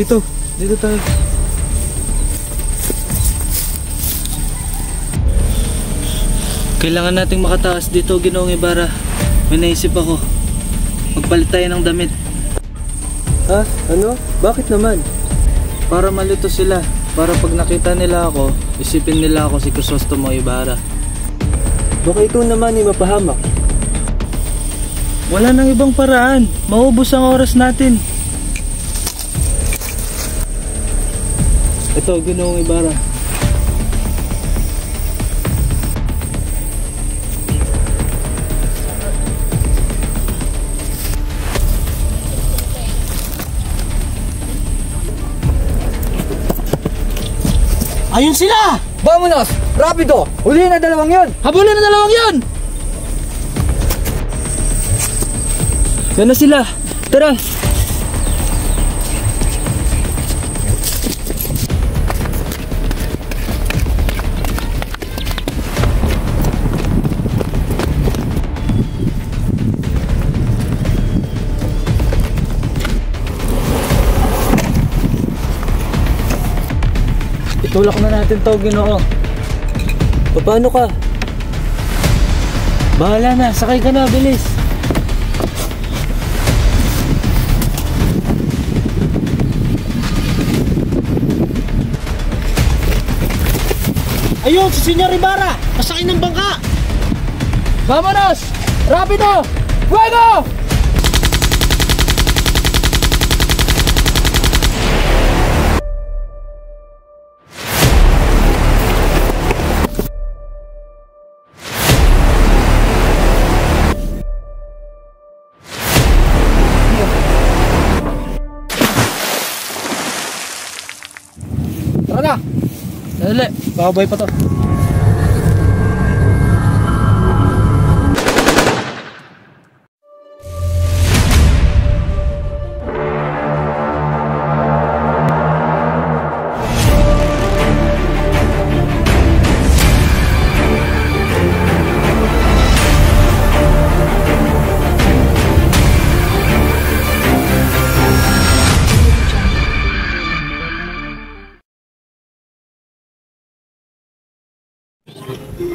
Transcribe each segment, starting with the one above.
Dito. Dito tayo. Kailangan nating makataas dito, Ginoong Ibarra. May naisip ako. Magpalit tayo ng damit. Ha? Ano? Bakit naman? Para malito sila. Para pag nakita nila ako, isipin nila ako si Crisostomo Ibarra. Baka ikaw naman ay mapahamak. Wala nang ibang paraan. Maubos ang oras natin. Ito, Ginoong Ibarra. Ayun sila! Vamonos! Rapido! Huli na dalawang yon! Habulin na dalawang yon! Yan na sila. Tara! Itulak na natin to, Ginoo. Paano ka? Bahala na, sakay ka na, bilis. Ayun, si Senyor Ibarra! Pasakay ng bangka! Vamonos! Rapido! Fuego! Tara na! Dali, babay pa to.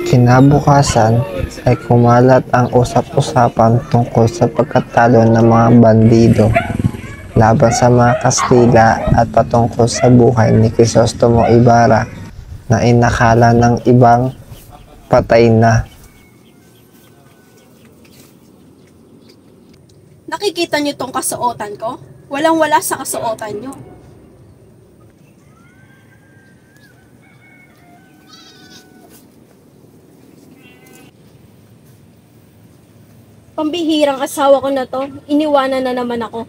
Kinabukasan ay kumalat ang usap-usapan tungkol sa pagkatalo ng mga bandido laban sa mga Kastila at patungkol sa buhay ni Crisostomo Ibarra na inakala ng ibang patay na. Nakikita niyo tong kasuotan ko? Walang-wala sa kasuotan niyo. Pambihirang asawa ko na to, iniwanan na naman ako.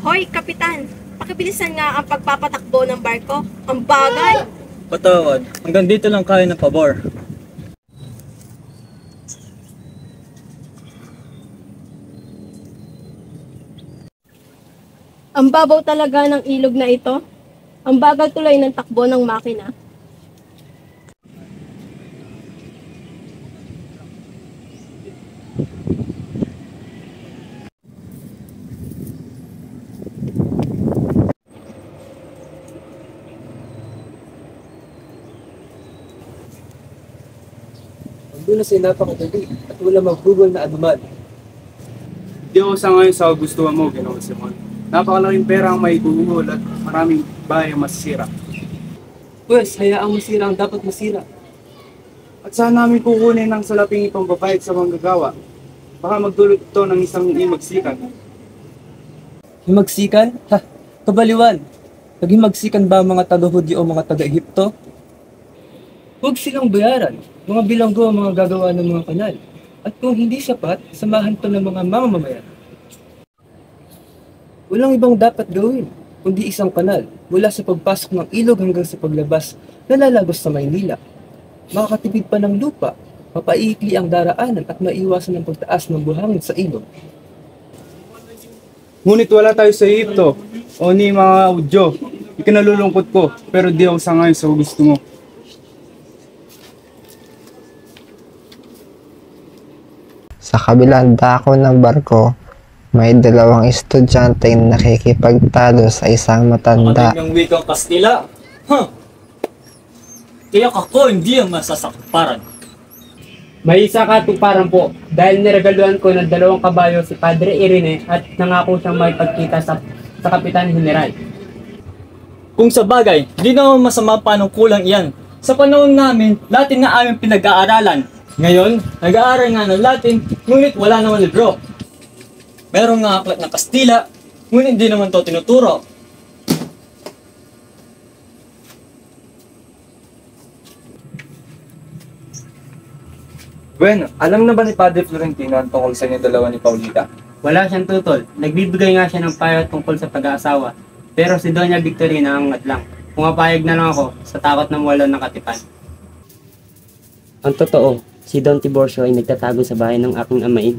Hoy, Kapitan! Pakibilisan nga ang pagpapatakbo ng barko. Ang bagal! Patawad, hanggang dito lang kaya ng pabor. Ang babaw talaga ng ilog na ito. Ang bagal tuloy ng takbo ng makina. Doon na siya napakadali at wala mag-google na anuman. Hindi ako sa ngayon sa gustuhan mo, Ginoong Simon. Napakalaking pera ang may guhol at maraming bahay ang masisira. Pwes, hayaang masira ang dapat masira. At saan namin kukunin ang salaping itong babayad sa manggagawa? Baka magdulot ito ng isang himagsikan. Himagsikan? Ha? Kabaliwan! Naghimagsikan ba ang mga taga-Hudyo o mga taga-Ehipto? Huwag silang bayaran. Mga bilanggo ang mga gagawa ng mga kanal. At kung hindi sapat, samahan to ng mga mamamayan. Walang ibang dapat gawin, kundi isang kanal mula sa pagpasok ng ilog hanggang sa paglabas na lalagos sa Maynila. Makakatipid pa ng lupa, mapaiikli ang daraanan at maiwasan ang pagtaas ng buhangin sa ilog. Ngunit wala tayo sa Ehipto o ni mga Hudyo. Ikinalulungkot ko, pero di ako sa ngayon sa gusto mo. Sa kabilang dako ng barko, may dalawang estudyanteng nakikipagtalo sa isang matanda. Ng wikang Kastila. Kaya ako hindi ang masasakparan. May isa katuparan po dahil niregaluhan ko ng 2 kabayo si Padre Irene at nangako siyang makipagkita sa Kapitan General. Kung sa bagay, di naman masama panungkulang iyan. Sa panahon namin, Latin na aming pinag-aaralan. Ngayon, nag-aaral nga ng Latin, ngunit wala naman libro. Meron nga aklat ng Kastila, ngunit di naman to tinuturo. Bueno, alam na ba ni Padre Florentino ang tungkol sa inyo dalawa ni Paulita? Wala siyang tutol. Nagbibigay nga siya ng payo tungkol sa pag-aasawa. Pero si Doña Victorina ang lang. Pumapayag na lang ako sa takot na wala ng katipan. Ang totoo, si Don Tiburcio ay nagtatago sa bahay ng aking amain.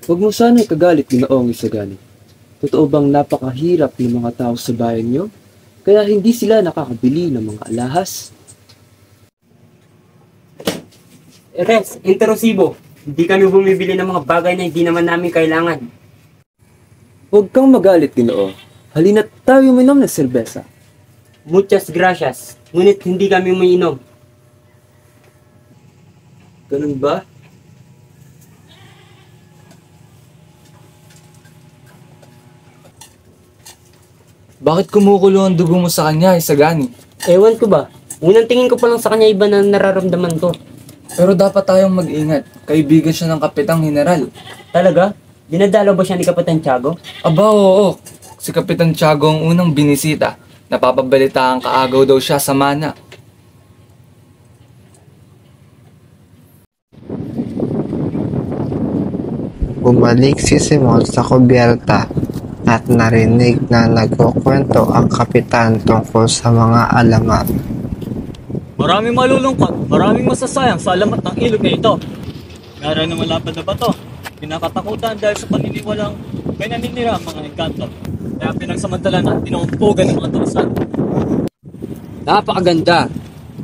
Huwag mo sana'y kagalit, Ginoong Isagani. Totoo bang napakahirap ng mga tao sa bayan niyo? Kaya hindi sila nakakabili ng mga alahas? Res, interosibo. Hindi kami bumibili ng mga bagay na hindi naman namin kailangan. Huwag kang magalit, Ginoo. Halina't tayo minom ng serbesa. Muchas gracias. Ngunit hindi kami umiinom. Ganun ba? Bakit kumukulo ang dugo mo sa kanya, Isagani? Ewan ko ba? Unang tingin ko pa lang sa kanya iba na nararamdaman ko. Pero dapat tayong mag-ingat. Kaibigan siya ng Kapitang General. Talaga? Dinadalaw ba siya ni Kapitan Tiago? Aba, oo. Si Kapitan Tiago ang unang binisita. Napapabalita ang kaagaw daw siya sa mana. Bumalik si Simon sa kubyerta at narinig na nagkukwento ang kapitan tungkol sa mga alamat. Maraming malulungkot, maraming masasayang sa alamat ng ilog na ito. Meron ng malapad na bato, pinakatakutan dahil sa paniniwalang may naninira ang mga engkanto. Kaya pinagsamantala na tinumpugan ng mga tulisan. Napakaganda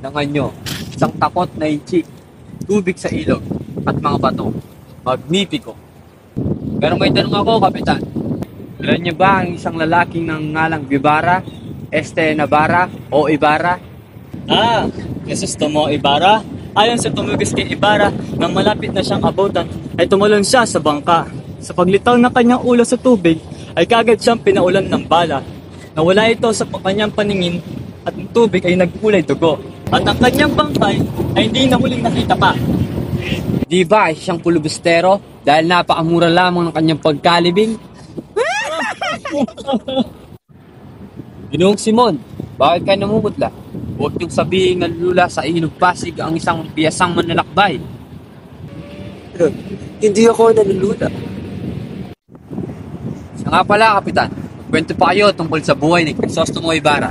ng anyo, isang takot na inchik, tubig sa ilog, at mga bato. Magnipiko. Pero may tanong ako, Kapitan. Alam niyo ba ang isang lalaking ng ngalang Guevara, Navarra o Ibarra? Crisostomo Ibarra. Ayon sa tumugis kay Ibarra, nang malapit na siyang abutan, ay tumalon siya sa bangka. Sa paglitaw ng kanyang ulo sa tubig, ay kagad siyang pinaulan ng bala. Nawala ito sa kanyang paningin at ang tubig ay nagkulay dugo. At ang kanyang bangkay ay hindi na muling nakita pa. Di ba ay siyang pulubustero dahil napakamura lamang ng kanyang pagkalibing? Ginoong Simon, bakit kayo namumutla? Huwag niyong sabihin na lula sa ilog Pasig ang isang biyasang manlalakbay. Hindi ako nalulula. Siya nga pala, Kapitan. Kwento pa kayo tungkol sa buhay ni Crisostomo Ibarra.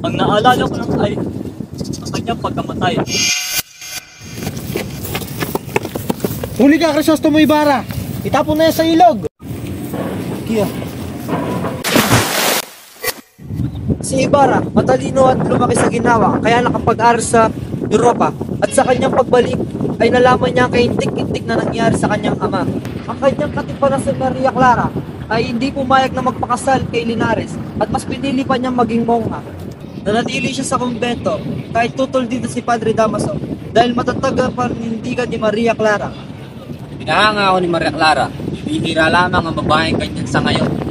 Ang naalala ko lang ay ang kanyang pagkamatay. Huli ka, Crisostomo Ibarra! Itapon na yan sa ilog! Kaya. Si Ibarra, matalino at lumaki sa ginawa, kaya nakapag-aral sa Europa. At sa kanyang pagbalik, ay nalaman niya ang kaintik-intik na nangyari sa kanyang ama. Ang kanyang katipan na si Maria Clara ay hindi pumayag na magpakasal kay Linares at mas pinili pa niyang maging mongha. Nanatili siya sa kumbento kahit tutol dito si Padre Damaso dahil matatag ang panindigan ni Maria Clara. Pinahanga ako ni Maria Clara. Bihira lamang ang babaeng kanyang sa ngayon.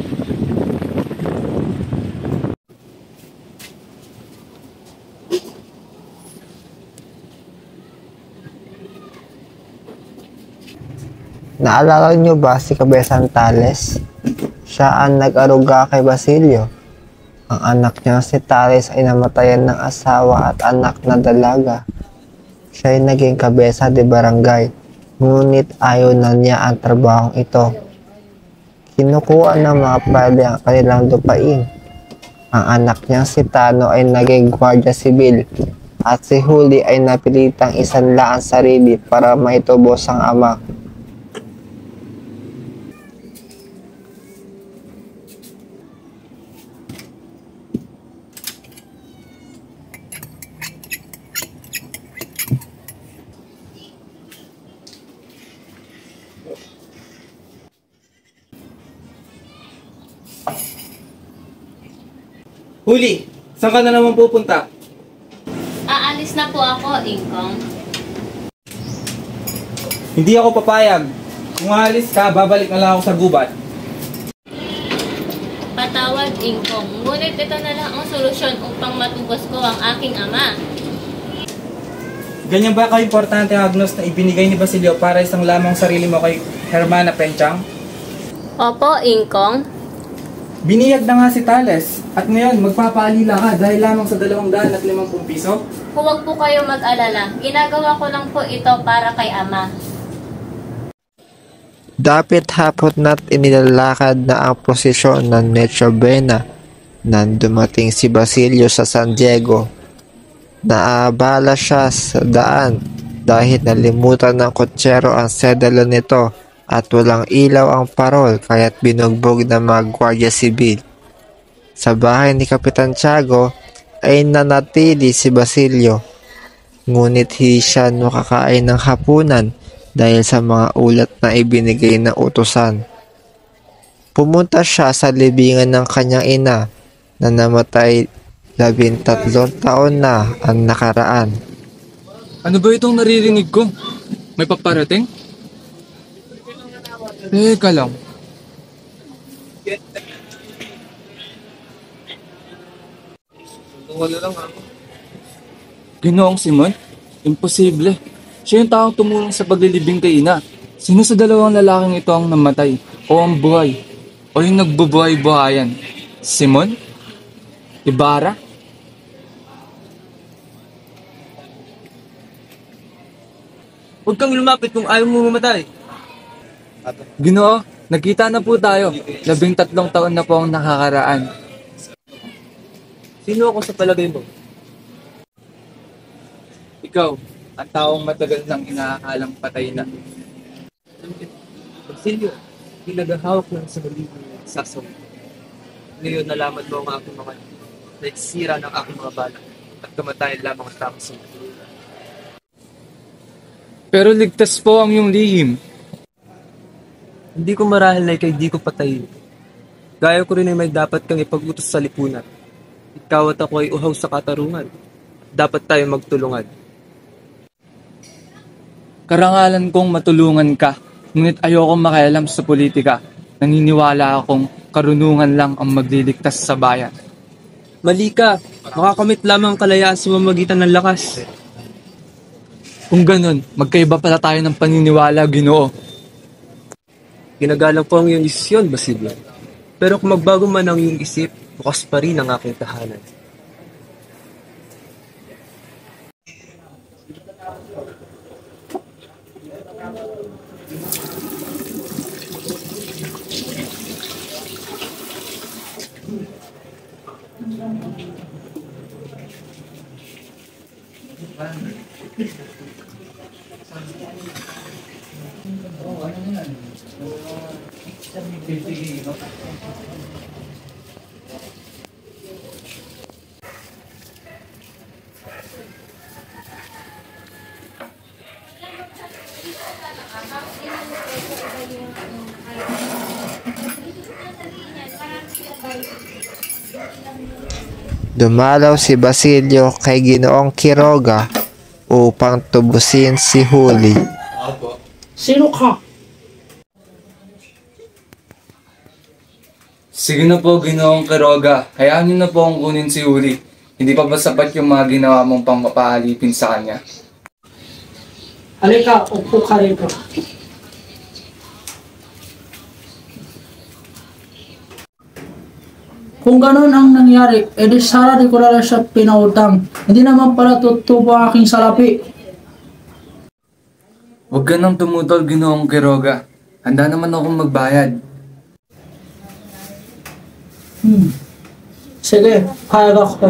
Naalala niyo ba si Kabesan Tales? Siya ang nag-aruga kay Basilio. Ang anak niya si Tales ay namatayan ng asawa at anak na dalaga. Siya ay naging kabesa de barangay, ngunit ayaw na niya ang trabahong ito. Kinukuha ng mga padre ang kanilang lupain. Ang anak niya si Tano ay naging gwardiya sibil at si Huli ay napilitang isanla ang sarili para maitubos ang ama. Huli, saan ka na naman pupunta? Aalis na po ako, Ingkong. Hindi ako papayag. Kung aalis ka, babalik na lang ako sa gubat. Patawad, Ingkong. Ngunit ito na lang ang solusyon upang matubos ko ang aking ama. Ganyan ba ka-importante ang agnos na ibinigay ni Basilio para isang lamang sarili mo kay Hermana Penchang? Opo, Ingkong. Biniyag na nga si Tales at ngayon magpapaalila ka dahil lamang sa 250 piso? Huwag po kayo mag-alala. Ginagawa ko lang po ito para kay ama. Dapit hapot na't inilalakad na ang prosesyon ng Noche Buena nang dumating si Basilio sa San Diego. Naabala siya sa daan dahil nalimutan ng kotsero ang sedalo nito at walang ilaw ang parol kaya't binugbog ng mga Guardia Civil. Sa bahay ni Kapitan Tiago ay nanatili si Basilio, ngunit hindi siya nakakain ng hapunan dahil sa mga ulat na ibinigay ng utusan. Pumunta siya sa libingan ng kanyang ina na namatay 13 taon na ang nakaraan. Ano ba itong naririnig ko? May paparating? Teka lang. Ginoong Simon? Imposible. Siya yung taong tumulong sa paglilibing kay ina. Sino sa dalawang lalaking ito ang namatay? O ang buhay? O yung nagbubuhay-buhayan? Simon? Ibarra? Huwag kang lumapit kung ayaw mo mamatay. Ginoo, nagkita na po tayo. 13 taon na po ang nakakaraan. Sino ako sa palagay mo? Ikaw, ang taong matagal nang inaakalang patay na. Basilio, pinagahawak ng sarili ng sasaw. Ngayon nalaman mo ang aking mga nagsira ng aking mga bala at kamatayan lamang ang tamang sunod. Pero ligtas po ang iyong lihim. Hindi ko marahil na ikay di ko patayin. Gaya ko rin ay may dapat kang ipag-utos sa lipunan. Ikaw at ako ay uhaw sa katarungan. Dapat tayo magtulungan. Karangalan kong matulungan ka, ngunit ayokong makialam sa politika. Naniniwala akong karunungan lang ang magliligtas sa bayan. Mali ka. Makakamit lamang ang kalayaan sa mamagitan ng lakas. Kung ganun, magkaiba pala tayo ng paniniwala, Ginoo. Ginagalang ko ang iyong desisyon, Basilio. Pero kung magbago man ang iyong isip, bukas pa rin ang aking tahanan. Dumalaw si Basilio kay Ginoong Quiroga upang tubusin si Huli. Sino ka? Sige na po, Ginoong Quiroga. Hayaan niyo na po ang kunin si Huli. Hindi pa ba sapat yung mga ginawa mong pangpapaalipin sa kanya? Halika, upo ka rito. Kung ganun ang nangyari, edi sana di ko na lang siya pinautang. Hindi naman pala tutubo ang aking salapi. Huwag ka nang tumutol, Ginoong Quiroga. Handa naman akong magbayad. Sige, payag ako.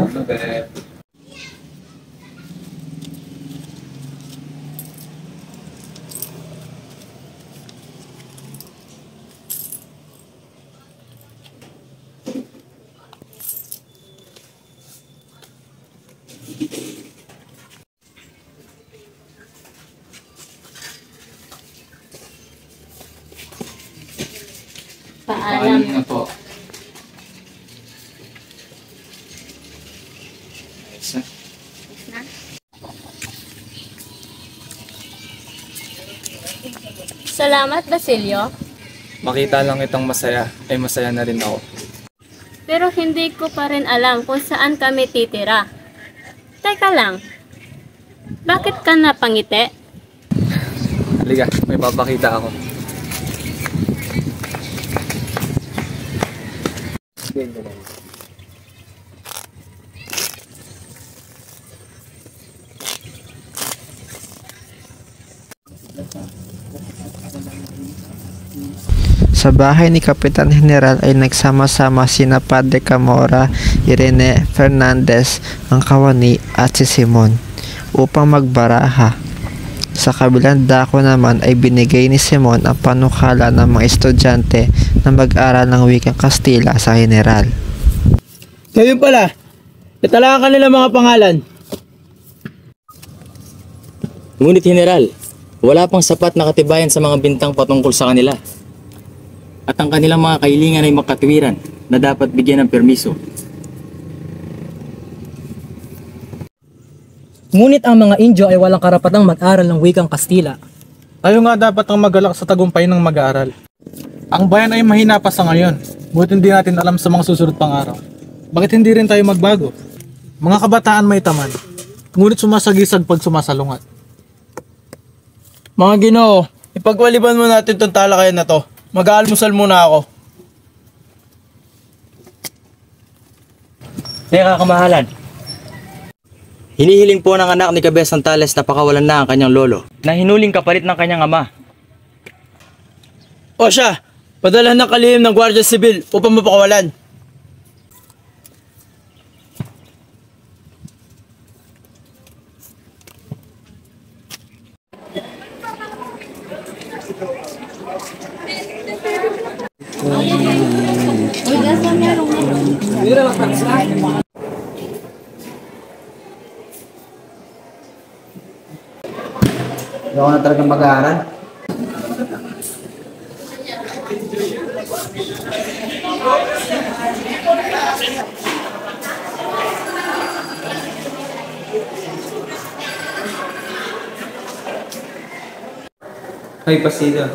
Paalam. na po. Ayos na. Salamat, Basilio. Makita lang itong masaya, ay masaya na rin ako. Pero hindi ko pa rin alam kung saan kami titira. Teka lang. Bakit ka napangiti? Halika, may papakita ako. Sa bahay ni Kapitan General ay nagsama-sama sina Padre Camora, Irene Fernandez, ang kawani at si Simon upang magbaraha. Sa kabilang dako naman ay binigay ni Simon ang panukala ng mga estudyante na mag-aral ng wikang Kastila sa General. Ngayon pala, italaan ka nila mga pangalan. Ngunit General, wala pang sapat na katibayan sa mga bintang patungkol sa kanila. At ang kanilang mga kahilingan ay makatwiran na dapat bigyan ng permiso. Ngunit ang mga Indio ay walang karapatang mag-aral ng wikang Kastila. Tayo nga dapat ang magalak sa tagumpay ng mag-aaral. Ang bayan ay mahina pa sa ngayon, buti hindi natin alam sa mga susunod pang araw. Bakit hindi rin tayo magbago? Mga kabataan may taman, ngunit sumasagisag pag sumasalungat. Mga Ginoo, ipagwaliban mo natin itong talakayan na to. Mag-aalmusal muna ako. Teka, kamahalan. Hinihiling po ng anak ni Cabez Santales na pakawalan na ang kanyang lolo na hinuling kapalit ng kanyang ama. O siya, padalhan ng kalihim ng Guardia Civil upang mapakawalan. Hindi ako na talaga mag-aaral. Ay, Pasida.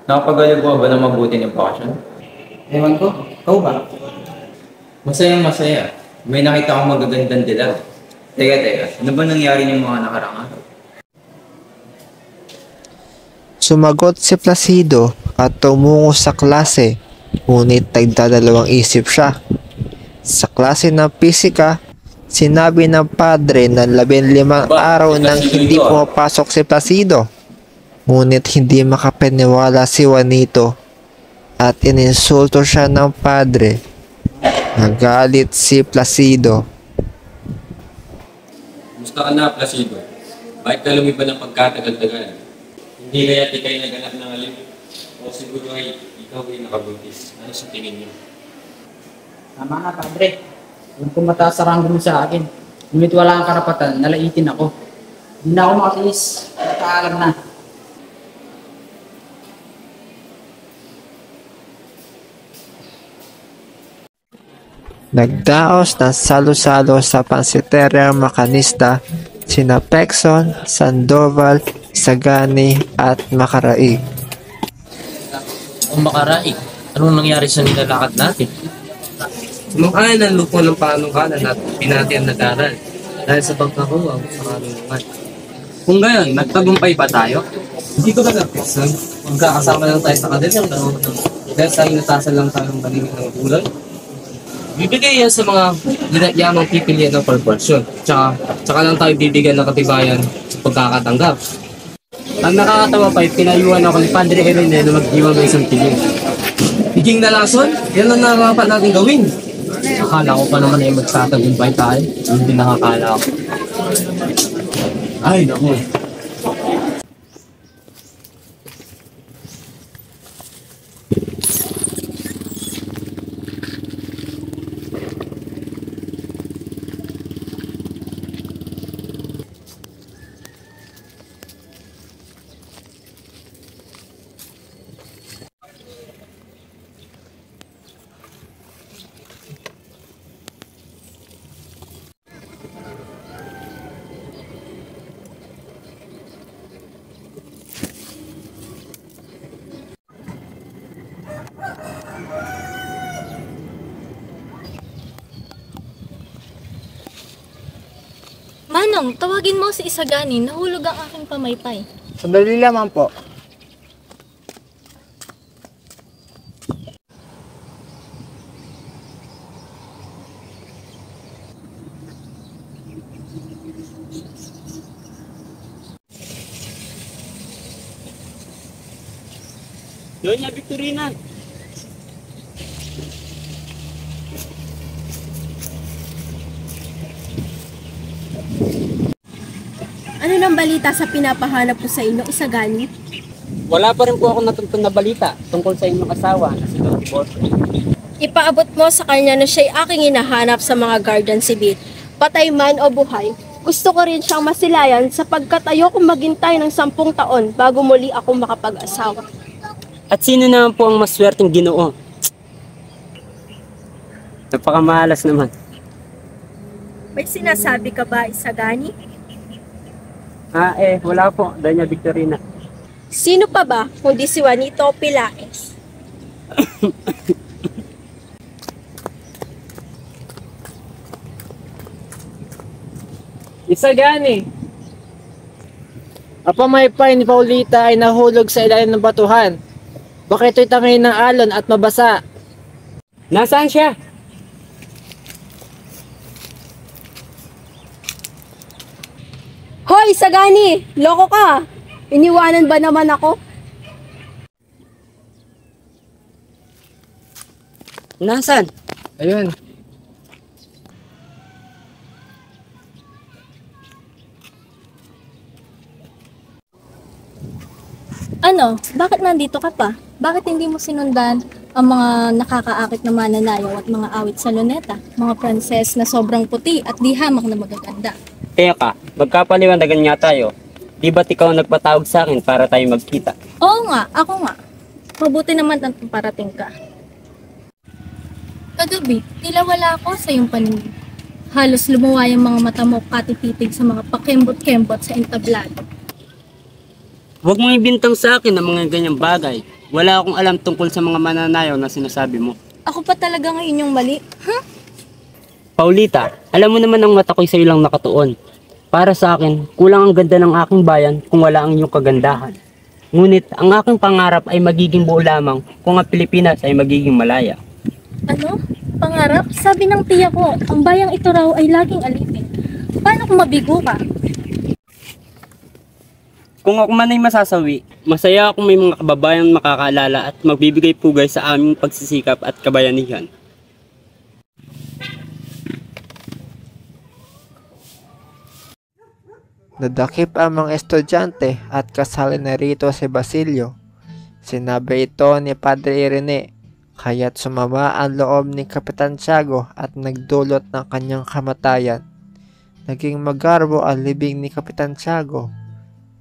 Nakapagalago ba na mabuti ng bakasyon? Ewan ko, ikaw ba? Masayang masaya. May nakita akong magagandang dilag. Teka, ano ba nangyari ng mga nakarang araw? Sumagot si Placido at tumungo sa klase, ngunit nagdadalawang isip siya. Sa klase ng pisika, sinabi ng padre na 15 araw nang hindi pumapasok si Placido. Ngunit hindi makapaniwala si Juanito at ininsulto siya ng padre. Nagalit si Placido. Gusto ka na, Placido. Bakit ka lumiban ng pagkatagal-tagal? Hindi kaya di kayo naganap ng alim? O siguro ay ikaw ay nakabuntis. Ano sa tingin niyo? Tama nga, Padre. Huwag kong mataas sa ranggo mo sa akin. Ngunit wala kang karapatan, nalaitin ako. Hindi na ako makatiis. Nakaalam na. Nagdaos ng salo-salo sa pansiteryang makanista sina Pekson, Sandoval, Sagani at Makaraig. Ang Makaraig, anong nangyari sa nilalakad natin? Sumakay ng lupo ng panungkalan at pinati ang nag-aral dahil sa pagkakuha sa karunungan. Kung gayon, nagtagumpay ba tayo? Hindi ko na Pekson. Magkakasama lang tayo sa kanilang karunungan dahil sa inatasan lang tayo ng balinig ng bulan. Bibigay yan sa mga yamang pipilian ng proportion. Tsaka lang tayo bibigyan ng katibayan sa pagkakatanggap. Ang nakakatawa pa ay pinayuhan ako ni Padre Irene na mag-iwan ng isang tiging. Tiging na lason? Yan ang narapat natin gawin. Akala ko pa naman ay magsatagumpay tayo. Hindi nakakala ako. Ay, naku. Ninong, tawagin mo si Isagani. Nahulog ang aking pamaypay. Sandali lamang po. Doña Victorina! Ano nang balita sa pinapahanap ko sa inyo, Isagani? Wala pa rin po ako natuntun na balita tungkol sa inyong asawa na si Don Tiborcio. Ipaabot mo sa kanya na siya'y aking hinahanap sa mga Guardian Civil. Patay man o buhay, gusto ko rin siyang masilayan sapagkat ayokong maghintay ng 10 taon bago muli ako makapag-asawa. At sino naman po ang maswerteng Ginoo? Napakamalas naman. May sinasabi ka ba, Isagani? Wala po, Doña Victorina. Sino pa ba kundi si Juanito Pilaes? Isagani! Ang pamaypay ni Paulita ay nahulog sa ilalim ng batuhan. Baka ito'y tangay ng alon at mabasa. Nasaan siya? Hoy, Isagani! Loko ka! Iniwanan ba naman ako? Nasaan? Ayun. Ano? Bakit nandito ka pa? Bakit hindi mo sinundan ang mga nakakaakit na mananayaw at mga awit sa luneta? Mga pranses na sobrang puti at di hamak na magaganda. Teka, magkapaliwandagan nga tayo. Di ba't ikaw nagpatawag sa akin para tayo magkita? Oo nga, ako nga. Mabuti naman ang parating ka. Kagabi, tila wala ako sa iyong paningin. Halos lumuwa yung mga mata mo katipitig sa mga pakembot-kembot sa entablado. Huwag mong ibintang sa akin ang mga ganyang bagay. Wala akong alam tungkol sa mga mananayaw na sinasabi mo. Ako pa talaga ngayon yung mali. Paulita, alam mo naman ang mata ko'y sa'yo lang nakatuon. Para sa akin, kulang ang ganda ng aking bayan kung wala ang iyong kagandahan. Ngunit ang aking pangarap ay magiging buo lamang kung ang Pilipinas ay magiging malaya. Ano? Pangarap? Sabi ng tiya ko, ang bayang ito raw ay laging alipin. Paano kung mabigo ka? Kung ako man ay masasawi, masaya akong may mga kababayan makakaalala at magbibigay pugay sa aming pagsisikap at kabayanihan. Nadakip ang mga estudyante at kasali na rito si Basilio. Sinabi ito ni Padre Irene, kaya't sumama ang loob ni Kapitan Tiago at nagdulot ng kanyang kamatayan. Naging magarbo ang libing ni Kapitan Tiago.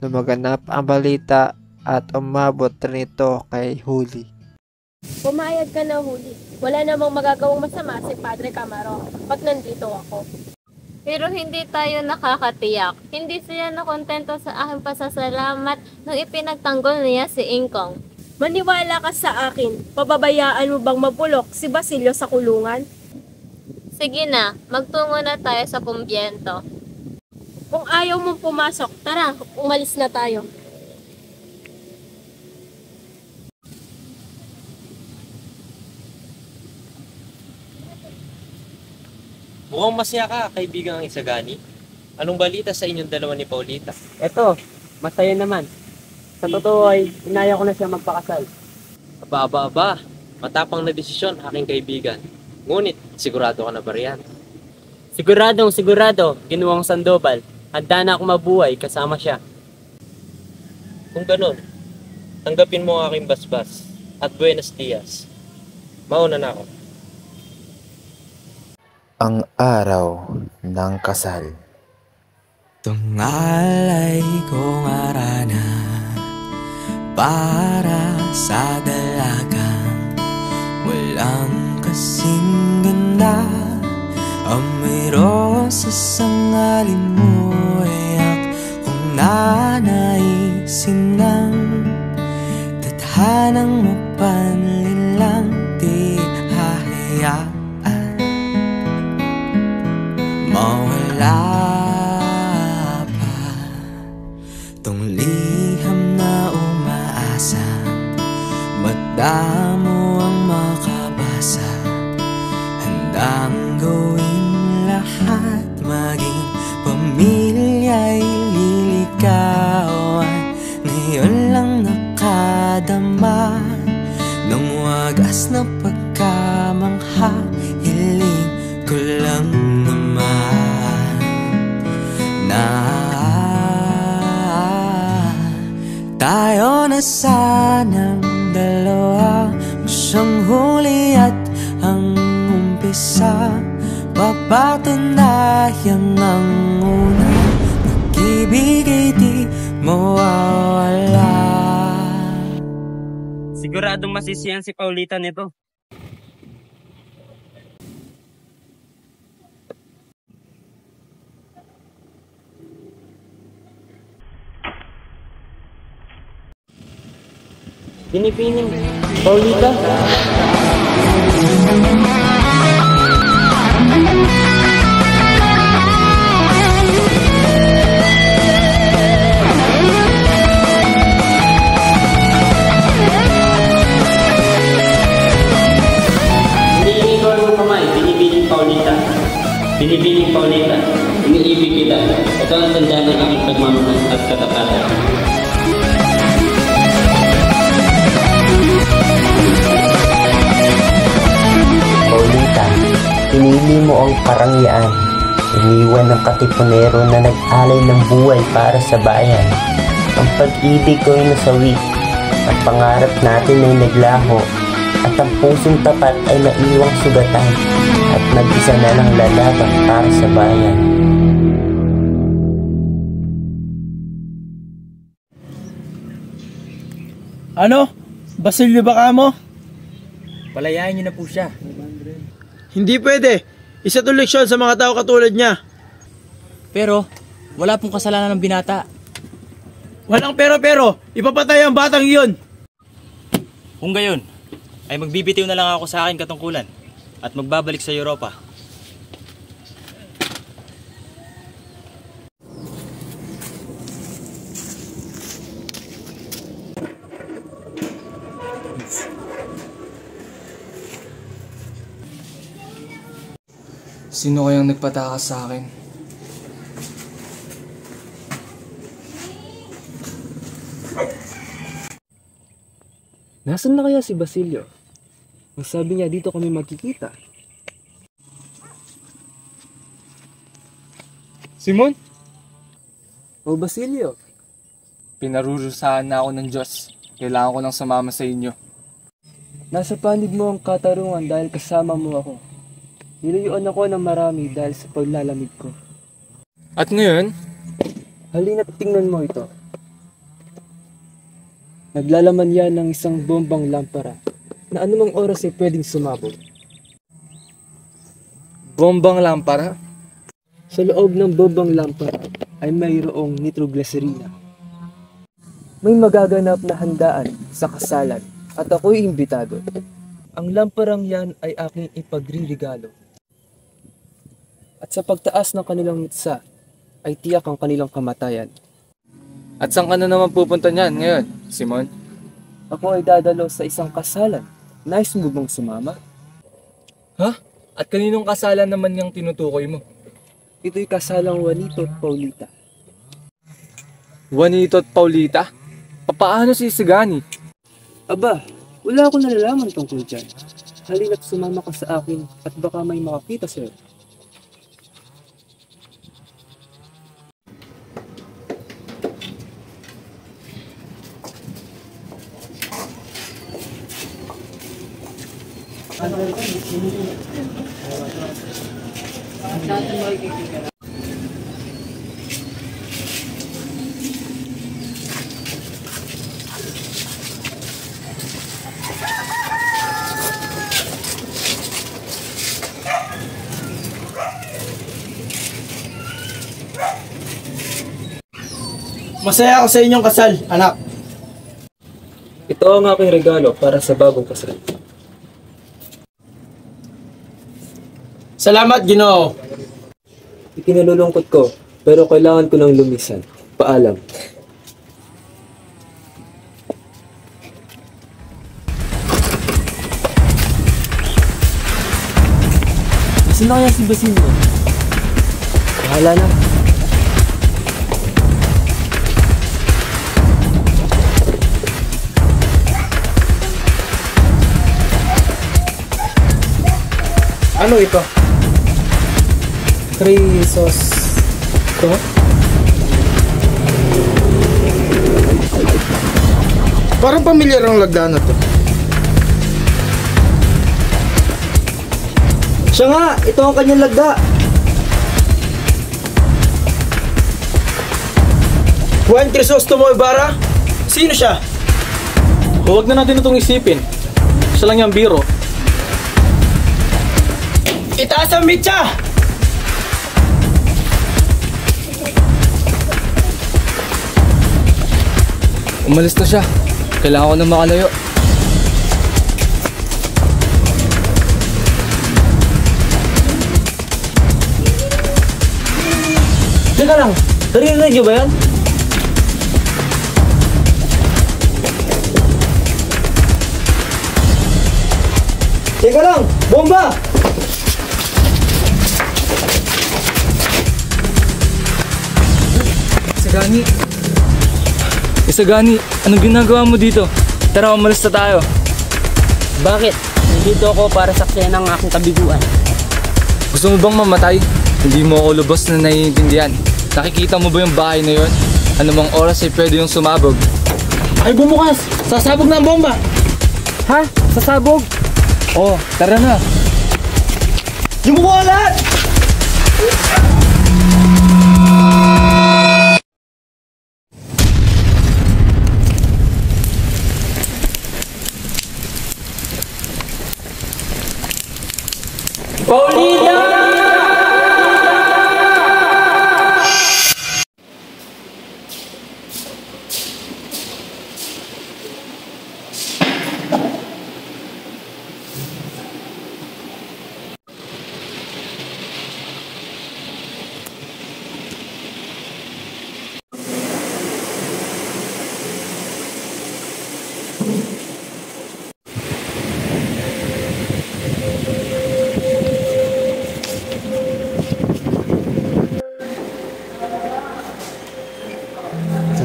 Lumaganap ang balita at umabot rin ito kay Huli. Pumayag ka na, Huli. Wala namang magagawang masama si Padre Camaro pag nandito ako. Pero hindi tayo nakakatiyak. Hindi siya nakontento sa aking pasasalamat nung ipinagtanggol niya si Ingkong. Maniwala ka sa akin. Pababayaan mo bang mabulok si Basilio sa kulungan? Sige na, magtungo na tayo sa kumbyento. Kung ayaw mong pumasok, tara, umalis na tayo. Mukhang masaya ka, kaibigang Isagani. Anong balita sa inyong dalawa ni Paulita? Eto, masaya naman. Sa totoo ay, inaya ko na siya magpakasal. Aba. Matapang na desisyon, aking kaibigan. Ngunit, sigurado ka na ba riyan? Sigurado, Ginuong Sandoval. Handa na ako mabuhay kasama siya. Kung ganun, tanggapin mo ang aking basbas at buenos dias. Mauna na ako. Ang araw ng kasal. Tungalay kong arana para sa dalagang walang kasing ganda. Amoy rosas ang alimuyak kung nanaisin ng tadhanang mapanlilang di hahayaan mawala Madamo ang makabasa, handang gawin lahat, maging pamilya'y liligawan. Ngayon lang nakadama ng wagas na pagkamangha, hiling ko lang naman na tayo na sanang dalawa, siyang huli at ang umpisa, papatunayan ang una, pag-ibig ay di mawawala. Siguradong masisiyan si Paulita nito. Pinipining Paulita. Hindi ikaw ang kamay, binibining Paulita. Binibining Paulita, iniibig kita. Ito ang tanda ng aking pagmamahal at katatagan. Paulita, pinili mo ang karangyaan. Iniwan ng katipunero na nag-alay ng buhay para sa bayan. Ang pag-ibig ko ay nasawi. Ang pangarap natin ay naglaho. At ang pusong tapat ay naiwang sugatan. At nag-isa na ng lalaban para sa bayan. Ano? Basilio ba ka mo? Palayain niyo na po siya. Hindi pwede. Isa to leksyon sa mga tao katulad niya. Pero, wala pong kasalanan ng binata. Walang pero. Ipapatay ang batang iyon. Kung gayon, ay magbibitiw na lang ako sa aking katungkulan at magbabalik sa Europa. Sino kayang nagpatakas sa akin? Nasaan na kaya si Basilio? Ang sabi niya dito kami magkikita. Simon? O Basilio? Pinarurusahan na ako ng Diyos. Kailangan ko nang sumama sa inyo. Nasa panig mo ang katarungan dahil kasama mo ako. Nilayuan ako ng marami dahil sa paglalamig ko. At ngayon? Halina't tingnan mo ito. Naglalaman yan ng isang bombang lampara na anumang oras ay pwedeng sumabog. Bombang lampara? Sa loob ng bombang lampara ay mayroong nitroglycerina. May magaganap na handaan sa kasalan at ako'y imbitado. Ang lamparang yan ay aking ipagririgalo. At sa pagtaas ng kanilang mitsa ay tiyak ang kanilang kamatayan. At saan ka na naman pupunta niyan ngayon, Simon? Ako ay dadalo sa isang kasalan. Nais mo bang sumama? Ha? At kaninong kasalan naman yung tinutukoy mo? Ito'y kasalang Juanito at Paulita. Juanito at Paulita? Paano si Sagani? Aba, wala akong nalalaman tungkol dyan. Halina't sumama ka sa akin at baka may makakita sa'yo. Masaya ako sa inyong kasal, anak. Ito ang aking regalo para sa bagong kasal. Salamat, Ginoo. Ikinalulungkot ko, pero kailangan ko ng lumisan. Paalam. Saan na kaya si Basilio? Bahala na. Ano ito? Crisostomo? Parang pamilyar ang lagda na to. Siya nga, ito ang kanyang lagda. Juan Crisostomo Ibarra? Sino siya? Huwag na natin itong isipin. Siya lang yung biro. Itaas ang mitya! Umalis na siya. Kailangan ko na makalayo. Teka lang, narinig niyo ba yan? Teka lang, bomba! Isagani. Isagani, anong ginagawa mo dito? Tara, umalis na tayo. Bakit? Nandito ako para saksiyan ang aking kabiguan. Gusto mo bang mamatay? Hindi mo ako lubos na naiintindihan. Nakikita mo ba yung bahay na yun? Anumang oras ay pwede yung sumabog. Ay bumukas! Sasabog na ang bomba! Ha? Sasabog? Oh, tara na. Yung mga lahat! Paulina!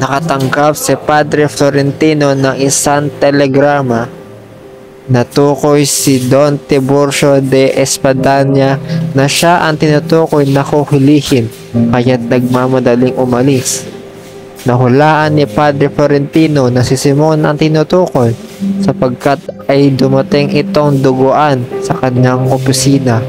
Nakatanggap si Padre Florentino ng isang telegrama na tukoy si Don Tiburcio de Espadanya na siya ang tinutukoy na kuhulihin, kaya't nagmamadaling umalis. Nahulaan ni Padre Florentino na si Simon ang tinutukoy sapagkat ay dumating itong duguan sa kanyang opisina.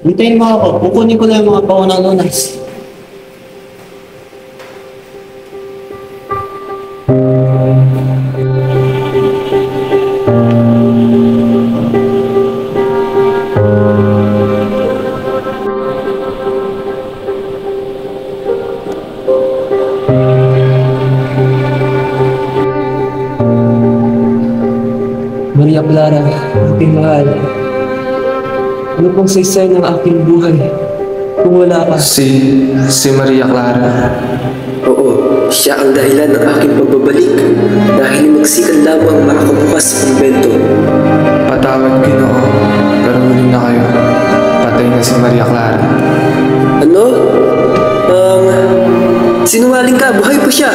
Hintayin mo ako. Kukunin ko na yung mga paunang lunas. Maria Clara, aking mahal. Ano pong saysay ng aking buhay kung wala ka? Si Maria Clara. Oo, siya ang dahilan ng aking pagbabalik dahil magsikan lamang makabukas sa kumbento. Patawad, Ginoo. Pero huli na kayo. Patay na si Maria Clara. Ano? Sinungaling ka, buhay pa siya.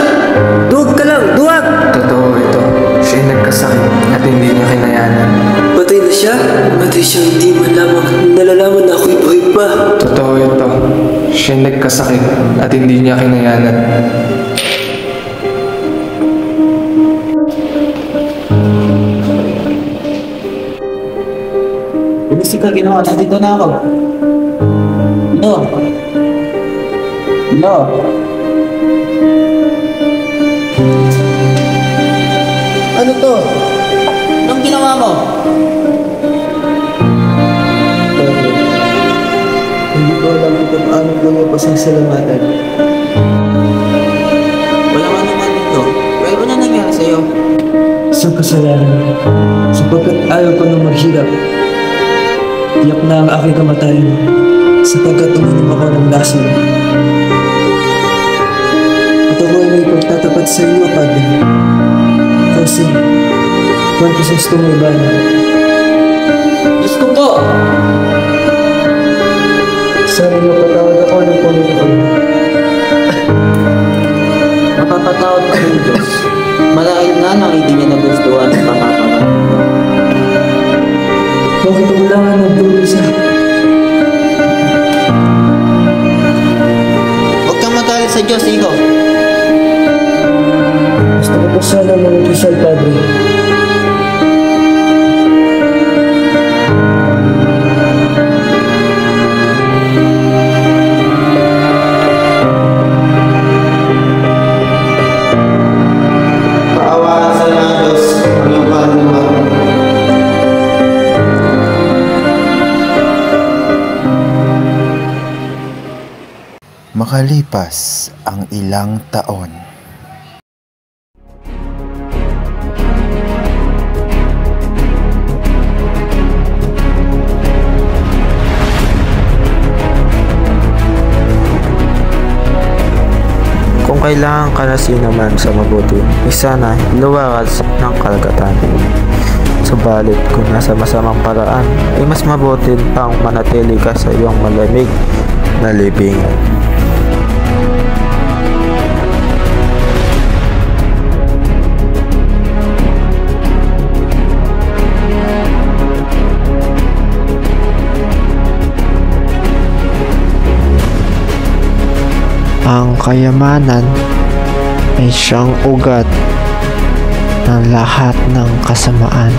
Duwag ka lang, duwag! Totoo ito. Siya'y nagkasakit at hindi niya kinayanan. Patay na siya? Patay siya, hindi man lamang nalalaman na ako'y buhay pa. Totoo ito. Siya'y nagkasakit at hindi niya kinayanan. Bumisig ka, ginawa. Nandito na ako. No. No. Ano to? Anong ginawa mo? Hindi ko alam kung paano ko niya pasasalamatan. Walang ano man dito. Pero ano nangyari sa'yo? Isang kasalanan. Sapagkat ayaw ko nang maghirap. Tiyak na ang aking kamatayan. Sapagkat uminom ako ng lason. At ako ay may pagtatapat sa iyo, Padre. Kasi Juan Crisostomo Ibarra. Diyos ko po! Sana mapatawad ako ng Panginoon. Mapapatawad ka ng Diyos. Marahil na nang hindi niya nagustuhan ang pagkakaroon. Bakit wala nga nagdurusa? Huwag kang magalit sa Diyos, Igo. Gusto ko po sana mag-ikisal, Padre. Paawaan sa mga Diyos ang iyong kaluluwa. Makalipas ang ilang taon. Kung kailangan ka na sinaman sa mabuti, sana luwakas ng kalagatan. Subalit kung nasa masamang paraan, ay mas mabuti pang manatili ka sa iyong malamig na libingan. Ang kayamanan ay siyang ugat ng lahat ng kasamaan.